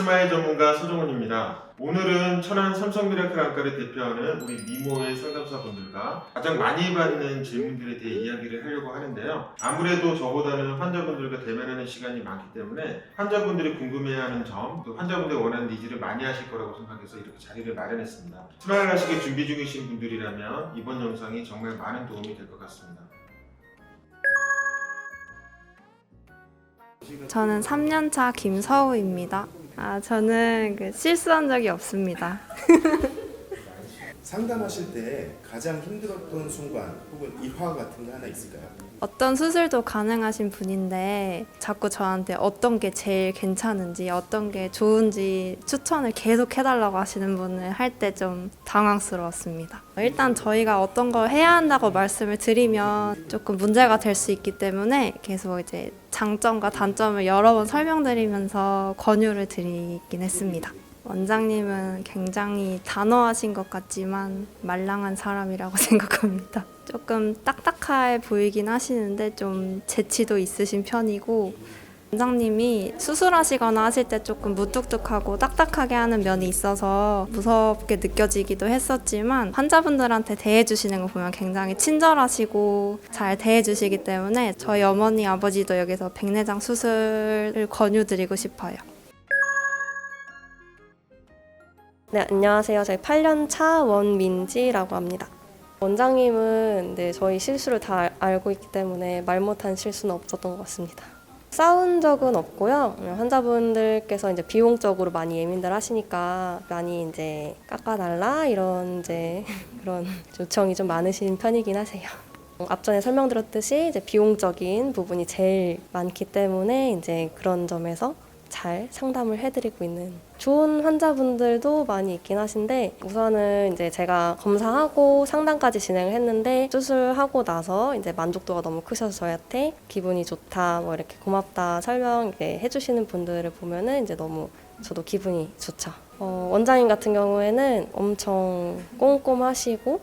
스마일 전문가 서정훈입니다. 오늘은 천안 삼성미라클 안과를 대표하는 우리 미모의 상담사분들과 가장 많이 받는 질문들에 대해 이야기를 하려고 하는데요. 아무래도 저보다는 환자분들과 대면하는 시간이 많기 때문에 환자분들이 궁금해하는 점, 또 환자분들이 원하는 니즈를 많이 하실 거라고 생각해서 이렇게 자리를 마련했습니다. 스마일 하시기 준비 중이신 분들이라면 이번 영상이 정말 많은 도움이 될 것 같습니다. 저는 3년차 김서우입니다. 저는 실수한 적이 없습니다. 상담하실 때 가장 힘들었던 순간 혹은 일화 같은 게 하나 있을까요? 어떤 수술도 가능하신 분인데 자꾸 저한테 어떤 게 제일 괜찮은지 어떤 게 좋은지 추천을 계속 해달라고 하시는 분을 할 때 좀 당황스러웠습니다. 일단 저희가 어떤 걸 해야 한다고 말씀을 드리면 조금 문제가 될 수 있기 때문에 계속 이제 장점과 단점을 여러 번 설명드리면서 권유를 드리긴 했습니다. 원장님은 굉장히 단호하신 것 같지만 말랑한 사람이라고 생각합니다. 조금 딱딱해 보이긴 하시는데 좀 재치도 있으신 편이고, 원장님이 수술하시거나 하실 때 조금 무뚝뚝하고 딱딱하게 하는 면이 있어서 무섭게 느껴지기도 했었지만 환자분들한테 대해주시는 거 보면 굉장히 친절하시고 잘 대해주시기 때문에 저희 어머니 아버지도 여기서 백내장 수술을 권유드리고 싶어요. 네, 안녕하세요. 저희 8년차 원민지라고 합니다. 원장님은 저희 실수를 다 알고 있기 때문에 말 못한 실수는 없었던 것 같습니다. 싸운 적은 없고요. 환자분들께서 비용적으로 많이 예민들 하시니까 많이 깎아달라 이런 그런 요청이 좀 많으신 편이긴 하세요. 앞전에 설명드렸듯이 비용적인 부분이 제일 많기 때문에 그런 점에서 잘 상담을 해드리고 있는 좋은 환자분들도 많이 있긴 하신데, 우선은 제가 검사하고 상담까지 진행을 했는데 수술하고 나서 만족도가 너무 크셔서 저희한테 기분이 좋다, 뭐 이렇게 고맙다 설명 해주시는 분들을 보면은 너무 저도 기분이 좋죠. 원장님 같은 경우에는 엄청 꼼꼼하시고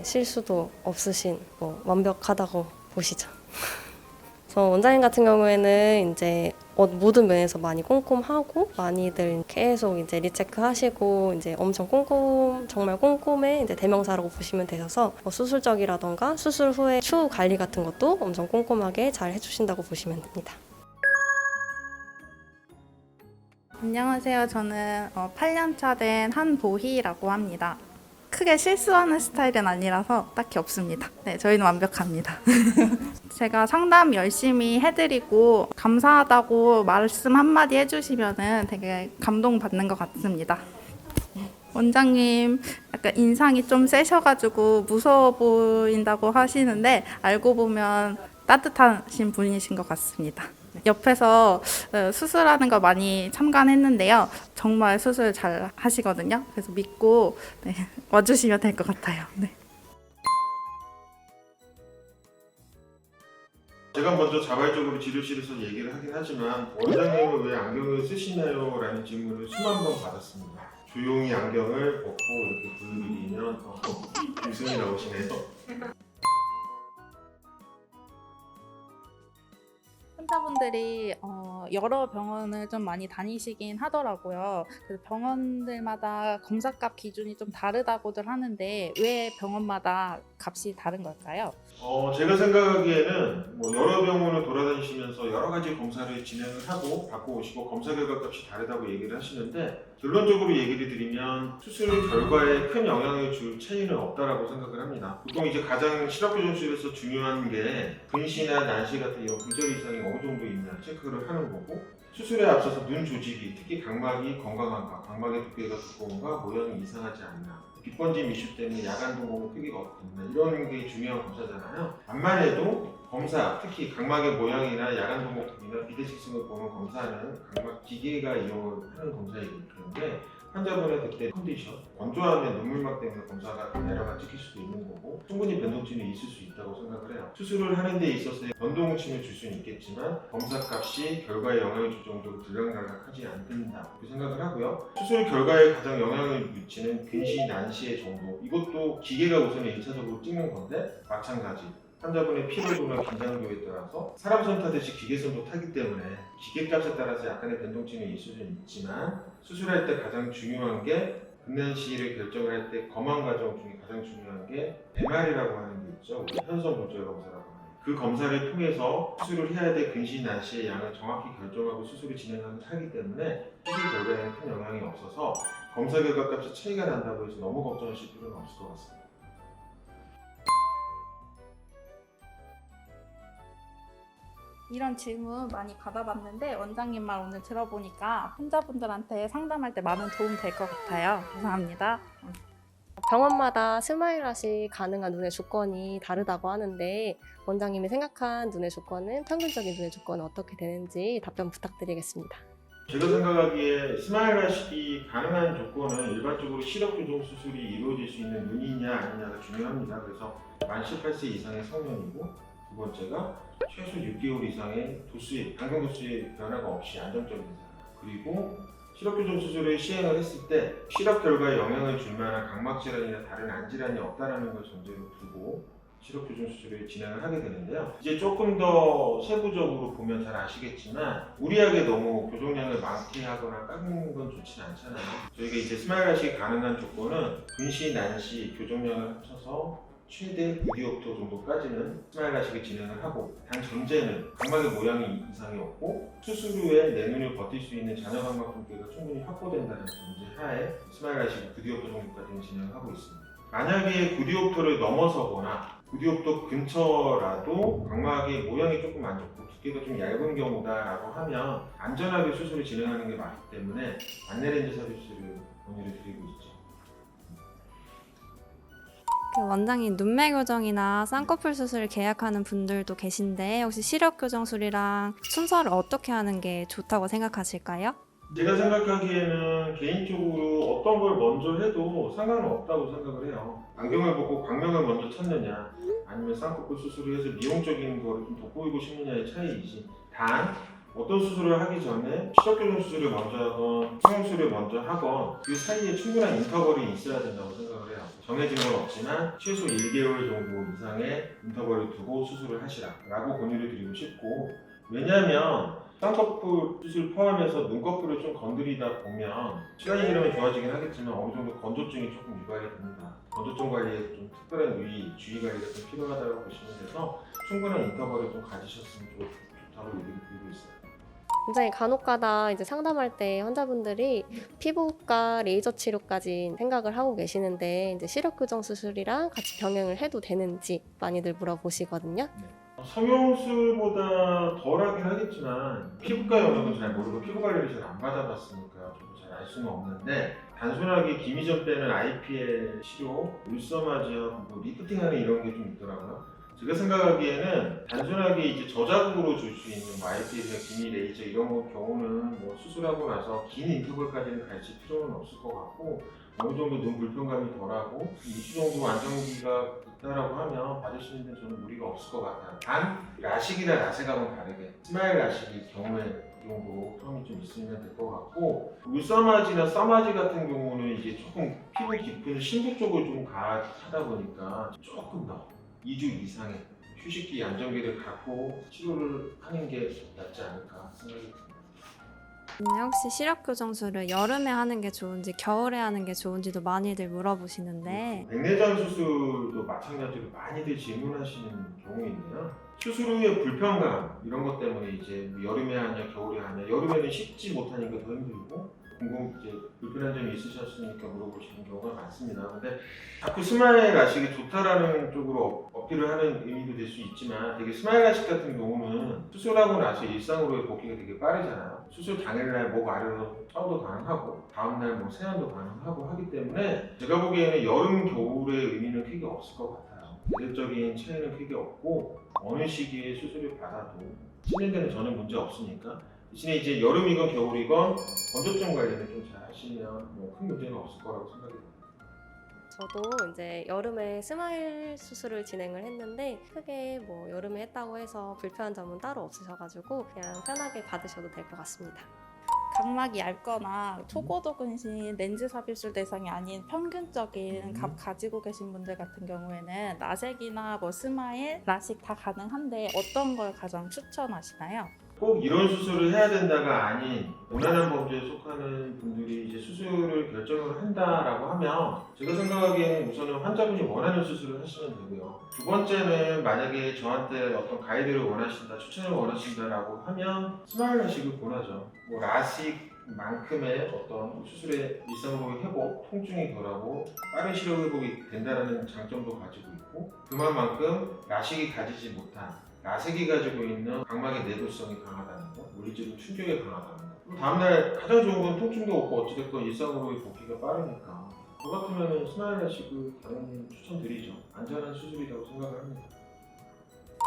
실수도 없으신 완벽하다고 보시죠. 원장님 같은 경우에는 모든 면에서 많이 꼼꼼하고 많이들 계속 리체크하시고 엄청 정말 꼼꼼해 대명사라고 보시면 되셔서 수술적이라던가 수술 후에 추후 관리 같은 것도 엄청 꼼꼼하게 잘 해주신다고 보시면 됩니다. 안녕하세요. 저는 8년차 된 한보희라고 합니다. 크게 실수하는 스타일은 아니라서 딱히 없습니다. 네, 저희는 완벽합니다. 제가 상담 열심히 해드리고 감사하다고 말씀 한마디 해주시면 되게 감동받는 것 같습니다. 원장님 약간 인상이 좀 세셔가지고 무서워 보인다고 하시는데 알고 보면 따뜻하신 분이신 것 같습니다. 옆에서 수술하는 거 많이 참관했는데요. 정말 수술 잘 하시거든요. 그래서 믿고 와주시면 될 것 같아요. 네. 제가 먼저 자발적으로 치료실에서 얘기를 하긴 하지만 원장님은 왜 안경을 쓰시나요? 라는 질문을 수만 번 받았습니다. 조용히 안경을 벗고 이렇게 보여드리면 웃음이 나오시네요. 환자분들이 여러 병원을 좀 많이 다니시긴 하더라고요. 그래서 병원들마다 검사값 기준이 좀 다르다고들 하는데 왜 병원마다 값이 다른 걸까요? 제가 생각하기에는 여러 병원을 돌아다니시면서 여러 가지 검사를 진행을 하고 받고 오시고 검사 결과 값이 다르다고 얘기를 하시는데, 결론적으로 얘기를 드리면 수술 결과에 큰 영향을 줄 차이는 없다라고 생각을 합니다. 보통 가장 실업교정술에서 중요한 게 근시나 난시 같은 이런 굴절 이상이 어느 정도 있냐 체크를 하는 거고, 수술에 앞서서 눈 조직이, 특히 각막이 건강한가, 각막의 두께가 두꺼운가, 모양이 이상하지 않나, 빛번짐 이슈 때문에 야간 동공 크기가 어떻게 있나, 이런 게 중요한 검사잖아요. 암만 해도 검사, 특히 각막의 모양이나 야간 동공 크기나 비대식성을 보는 검사는 각막 기계가 이용을 하는 검사이기 때문에 환자분의 그때 컨디션, 건조함의 눈물막 때문에 검사가 에러가 찍힐 수도 있는 거고, 충분히 변동침이 있을 수 있다고 생각을 해요. 수술을 하는 데 있어서의 변동침을 줄 수는 있겠지만 검사값이 결과에 영향을 줄 정도로 들락날락하지 않는다, 이렇게 생각을 하고요. 수술 결과에 가장 영향을 미치는 근시, 난시의 정도, 이것도 기계가 우선 1차적으로 찍는 건데 마찬가지 환자분의 피로도나 긴장도에 따라서 사람 손 타듯이 기계손도 타기 때문에 기계값에 따라서 약간의 변동치는 있을 수 있지만 수술할 때 가장 중요한 게 근난시를 결정을 할 때 검안 과정 중에 가장 중요한 게 MR이라고 하는 게 있죠. 현성 골절 검사라고 하는 그 검사를 통해서 수술을 해야 될 근시 난시의 양을 정확히 결정하고 수술을 진행하기 때문에 수술 결과에는 큰 영향이 없어서 검사 결과값이 차이가 난다고 해서 너무 걱정하실 필요는 없을 것 같습니다. 이런 질문 많이 받아봤는데 원장님 말 오늘 들어보니까 환자분들한테 상담할 때 많은 도움 될 것 같아요. 감사합니다. 병원마다 스마일아시 가능한 눈의 조건이 다르다고 하는데 원장님이 생각한 눈의 조건은 평균적인 눈의 조건은 어떻게 되는지 답변 부탁드리겠습니다. 제가 생각하기에 스마일라식이 가능한 조건은 일반적으로 시력 교정 수술이 이루어질 수 있는 눈이냐 아니냐가 중요합니다. 그래서 만 18세 이상의 성년이고 두 번째가 최소 6개월 이상의 도수의 방광 도수의 변화가 없이 안정적인 사람, 그리고 시력 교정 수술을 시행을 했을 때 시력 결과에 영향을 줄 만한 각막 질환이나 다른 안 질환이 없다라는 걸 전제로 두고 시력 교정 수술을 진행을 하게 되는데요. 이제 조금 더 세부적으로 보면 잘 아시겠지만 무리하게 너무 교정량을 많게 하거나 깎는 건 좋지는 않잖아요. 저희가 이제 스마일라식이 가능한 조건은 근시, 난시, 교정량을 합쳐서 최대 9디옵터 정도까지는 스마일라식을 진행을 하고, 단 전제는 각막의 모양이 이상이 없고 수술 후에 내 눈을 버틸 수 있는 잔여 각막 분께가 충분히 확보된다는 전제 하에 스마일라식 9디옵터 정도까지는 진행을 하고 있습니다. 만약에 9디옵터를 넘어서거나 9디옵터 근처라도 각막의 모양이 조금 안 좋고 두께가 좀 얇은 경우다라고 하면 안전하게 수술을 진행하는 게 맞기 때문에 안내렌즈 서비스를 권유를 드리고 있죠. 원장님, 눈매 교정이나 쌍꺼풀 수술을 계약하는 분들도 계신데 혹시 시력 교정술이랑 순서를 어떻게 하는 게 좋다고 생각하실까요? 제가 생각하기에는 개인적으로 어떤 걸 먼저 해도 상관은 없다고 생각을 해요. 안경을 벗고 광명을 먼저 찾느냐 아니면 쌍꺼풀 수술을 해서 미용적인 거를 좀 돋보이고 싶느냐의 차이이지, 단 어떤 수술을 하기 전에 시력 교정 수술을 먼저 하건 성형수술을 먼저 하건 그 사이에 충분한 인터벌이 있어야 된다고 생각을 해요. 정해진 건 없지만 최소 1개월 정도 이상의 인터벌을 두고 수술을 하시라 라고 권유를 드리고 싶고, 왜냐하면 쌍꺼풀 수술 포함해서 눈꺼풀을 좀 건드리다 보면 시간이 지나면 좋아지긴 하겠지만 어느 정도 건조증이 조금 유발이 됩니다. 건조증 관리에 좀 특별한 주의 관리가 좀 필요하다고 보시면 돼서 충분한 인터벌을 좀 가지셨으면 좋다고 얘기를 드리고 있어요. 굉장히 간혹가다 이제 상담할 때 환자분들이 피부과 레이저 치료까지 생각을 하고 계시는데 이제 시력 교정 수술이랑 같이 병행을 해도 되는지 많이들 물어보시거든요. 성형술보다 덜하긴 하겠지만 피부과 영역은 잘 모르고 피부 관리를 잘 안 받아봤으니까 저도 잘 알 수는 없는데, 단순하게 기미전 빼는 IPL 치료, 울서마지하고 뭐 리프팅하는 이런 게 좀 있더라고요. 제가 생각하기에는 단순하게 이제 저자극으로 줄 수 있는 뭐 IPL이나 기미 레이저 이런 경우는 뭐 수술하고 나서 긴 인터벌까지는 가실 필요는 없을 것 같고, 어느 정도 눈 불편감이 덜하고 2주 정도 안정기가 있다라고 하면 받으시는 데 저는 무리가 없을 것 같아요. 단 라식이나 라섹하고는 다르게 스마일 라식의 경우에 이 정도 텀이 좀 있으면 될 것 같고, 울서마지나 써마지 같은 경우는 이제 조금 피부 깊은 심부 쪽을 좀 하다 보니까 조금 더 2주 이상의 휴식기 안정기를 갖고 치료를 하는 게 낫지 않을까 생각이 듭니다. 혹시 시력 교정술을 여름에 하는 게 좋은지 겨울에 하는 게 좋은지도 많이들 물어보시는데 백내장 수술도 마찬가지로 많이들 질문하시는 경우인데요. 수술 후에 불편감 이런 것 때문에 이제 여름에 하냐 겨울에 하냐, 여름에는 씻지 못하니까 더 힘들고 이제 불편한 점이 있으셨으니까 물어보시는 경우가 많습니다. 근데 자꾸 스마일 라식이 좋다라는 쪽으로 어필을 하는 의미도 될 수 있지만, 되게 스마일 라식 같은 경우는 수술하고 나서 일상으로의 복귀가 되게 빠르잖아요. 수술 당일날 목 아래로 샤워도 가능하고 다음날 뭐 세안도 가능하고 하기 때문에 제가 보기에는 여름 겨울의 의미는 크게 없을 것 같아요. 대대적인 차이는 크게 없고 어느 시기에 수술을 받아도 씻는 데는 전혀 문제 없으니까, 대신에 이제 여름이건 겨울이건 건조증 관리는 좀 잘 하시면 뭐 큰 문제는 없을 거라고 생각이 듭니다. 저도 이제 여름에 스마일 수술을 진행을 했는데 크게 뭐 여름에 했다고 해서 불편한 점은 따로 없으셔가지고 그냥 편하게 받으셔도 될 것 같습니다. 각막이 얇거나 초고도 근신 렌즈 삽입술 대상이 아닌 평균적인 각 가지고 계신 분들 같은 경우에는 라섹이나 뭐 스마일, 라식 다 가능한데 어떤 걸 가장 추천하시나요? 꼭 이런 수술을 해야 된다가 아닌 무난한 범죄에 속하는 분들이 이제 수술을 결정을 한다라고 하면 제가 생각하기에는 우선은 환자분이 원하는 수술을 하시면 되고요. 두 번째는 만약에 저한테 어떤 가이드를 원하신다, 추천을 원하신다라고 하면 스마일 라식을 권하죠. 뭐 라식만큼의 어떤 수술의 일상으로의 회복, 통증이 덜하고 빠른 시력 회복이 된다는 장점도 가지고 있고 그만큼 라식이 가지지 못한 라섹이 가지고 있는 각막의 내구성이 강하다는 거, 물리적인 충격이 강하다는 거. 그리고 다음날 가장 좋은 건 통증도 없고 어찌됐건 일상으로의 복귀가 빠르니까. 저 같으면 스마일 라식을 당연히 추천드리죠. 안전한 수술이라고 생각을 합니다.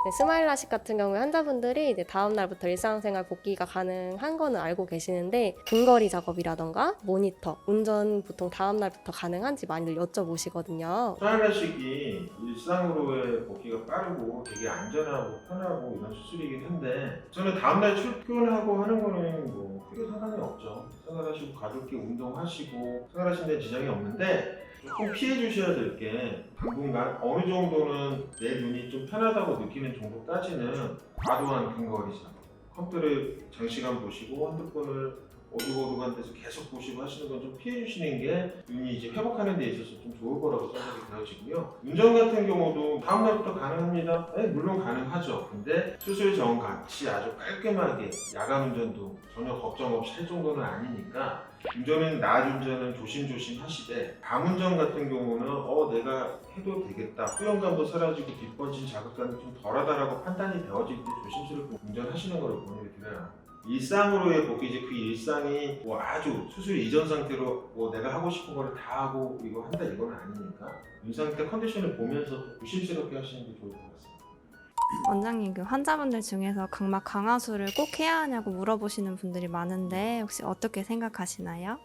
네, 스마일 라식 같은 경우에 환자분들이 이제 다음 날부터 일상생활 복귀가 가능한 거는 알고 계시는데 근거리 작업이라던가 모니터, 운전 보통 다음 날부터 가능한지 많이들 여쭤보시거든요. 스마일 라식이 일상으로의 복귀가 빠르고 되게 안전하고 편하고 이런 수술이긴 한데 저는 다음날 출근하고 하는 거는 뭐 크게 상관이 없죠. 생활하시고 가볍게 운동하시고 생활하시는 데 지장이 없는데 조금 피해 주셔야 될 게 당분간 어느 정도는 내 눈이 좀 편하다고 느끼는 정도까지는 과도한 근거리 작업, 컴퓨터를 장시간 보시고 핸드폰을 어둑어둑한 데서 계속 보시고 하시는 건 좀 피해 주시는 게 눈이 이제 회복하는 데 있어서 좀 좋을 거라고 생각이 되어지고요. 운전 같은 경우도 다음날부터 가능합니다. 네, 물론 가능하죠. 근데 수술 전 같이 아주 깔끔하게 야간 운전도 전혀 걱정 없이 할 정도는 아니니까 운전은 낮 운전은 조심조심 하시되 밤 운전 같은 경우는 내가 해도 되겠다. 후연감도 사라지고 뒷번진 자극감이 좀 덜하다라고 판단이 되어질 때 조심스럽게 운전하시는 것을 권유드려요. 일상으로의 복귀지 그 일상이 뭐 아주 수술 이전 상태로 뭐 내가 하고 싶은 거를 다 하고 이거 한다 이건 아니니까 이 상태 컨디션을 보면서 조심스럽게 하시는 게 좋을 것 같습니다. 원장님, 그 환자분들 중에서 각막 강화술을 꼭 해야 하냐고 물어보시는 분들이 많은데 혹시 어떻게 생각하시나요?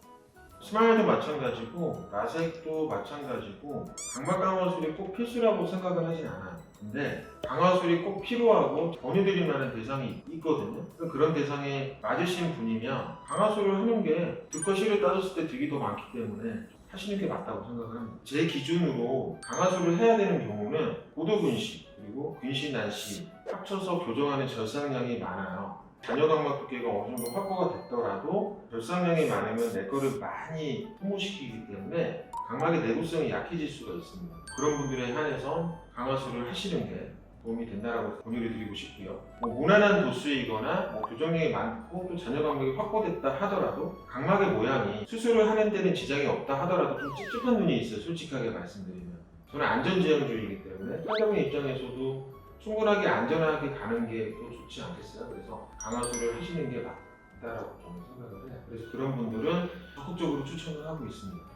스마일도 마찬가지고 라섹도 마찬가지고 각막 강화술이 꼭 필수라고 생각은 하진 않아요. 근데 강화술이 꼭 필요하고 권유드릴 만한 대상이 있거든요. 그런 대상에 맞으신 분이면 강화술을 하는 게 득과 실을 따졌을 때 득이 더 많기 때문에 하시는 게 맞다고 생각을 합니다. 제 기준으로 강화술을 해야 되는 경우는 고도근시 그리고 근시난시 합쳐서 교정하는 절상량이 많아요. 잔여 각막 두께가 어느 정도 확보가 됐더라도 절상량이 많으면 내 거를 많이 소모시키기 때문에 각막의 내구성이 약해질 수가 있습니다. 그런 분들에 한해서 강화술을 하시는 게 도움이 된다라고 권유를 드리고 싶고요. 무난한 도수이거나 교정량이 많고 또 잔여 각막이 확보됐다 하더라도 각막의 모양이 수술을 하는 데는 지장이 없다 하더라도 좀 찝찝한 눈이 있어요. 솔직하게 말씀드리면. 저는 안전지향주의이기 때문에 환자분 입장에서도 충분하게 안전하게 가는 게 또 좋지 않겠어요? 그래서 강화술을 하시는 게 맞다라고 저는 생각을 해요. 그래서 그런 분들은 적극적으로 추천을 하고 있습니다.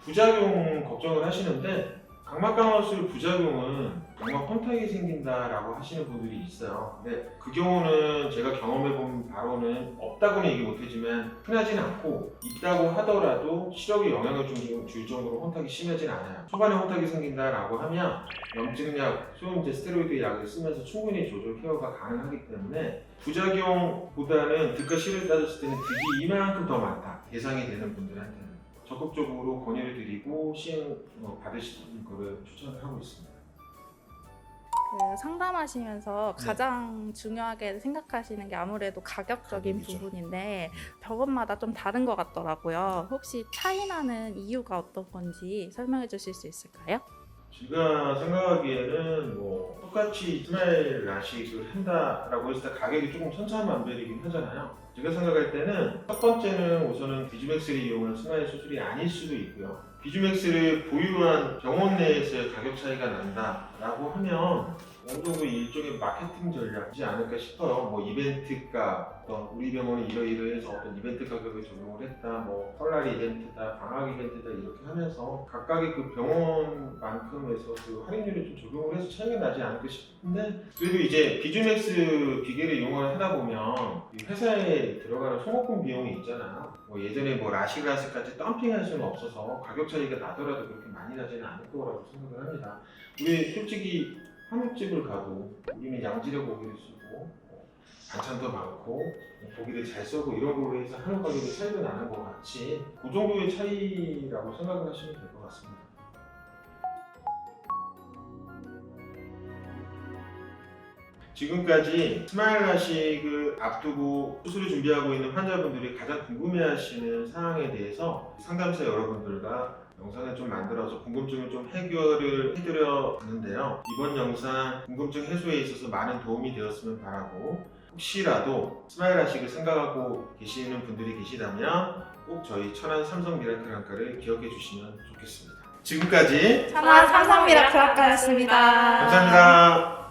부작용 걱정을 하시는데 각막 강화술 부작용은 각막 혼탁이 생긴다라고 하시는 분들이 있어요. 근데 그 경우는 제가 경험해본 바로는 없다고는 얘기 못하지만 흔하진 않고 있다고 하더라도 시력에 영향을 줄 정도로 혼탁이 심하진 않아요. 초반에 혼탁이 생긴다라고 하면 염증약, 소염제, 스테로이드 약을 쓰면서 충분히 조절 케어가 가능하기 때문에 부작용보다는 득과 실을 따졌을 때는 득이 이만큼 더 많다. 대상이 되는 분들한테는. 적극적으로 권유를 드리고 시행 받으시는 것을 추천을 하고 있습니다. 그 상담하시면서 가장 중요하게 생각하시는 게 아무래도 가격적인 가격이죠. 부분인데 병원마다 좀 다른 것 같더라고요. 혹시 차이 나는 이유가 어떤 건지 설명해 주실 수 있을까요? 제가 생각하기에는 똑같이 스마일 라식을 한다라고 했을 때 가격이 조금 천차만별이긴 하잖아요. 제가 생각할 때는 첫 번째는 우선은 비주맥스를 이용한 스마일 수술이 아닐 수도 있고요. 비주맥스를 보유한 병원 내에서의 가격 차이가 난다라고 하면 어느 정도 일종의 마케팅 전략이지 않을까 싶어요. 이벤트가 우리 병원이 이러이러해서 어떤 이벤트 가격을 적용을 했다, 설날 이벤트다, 방학 이벤트다 이렇게 하면서 각각의 그 병원만큼에서 그 할인율을 좀 적용을 해서 차이가 나지 않을까 싶은데 그래도 이제 비주맥스 기계를 이용을 하다 보면 회사에 들어가는 소모품 비용이 있잖아요. 예전에 라식라스까지 덤핑할 수는 없어서 가격 차이가 나더라도 그렇게 많이 나지는 않을 거라고 생각을 합니다. 우리 솔직히 한국집을 가도 우리는 양질의 고기를 쓰고 많고 반찬도 많고 고기를 잘 써고 이런 거로 해서 한우 가격이 차이가 나는 것 같이 그 정도의 차이라고 생각을 하시면 될 것 같습니다. 지금까지 스마일 라식을 앞두고 수술을 준비하고 있는 환자분들이 가장 궁금해하시는 사항에 대해서 상담사 여러분들과 영상을 좀 만들어서 궁금증을 좀 해결을 해드려 봤는데요. 이번 영상 궁금증 해소에 있어서 많은 도움이 되었으면 바라고, 혹시라도 스마일 라식을 생각하고 계시는 분들이 계시다면 꼭 저희 천안 삼성 미라클 한과를 기억해 주시면 좋겠습니다. 지금까지 천안 삼성 미라클 학과였습니다. 감사합니다.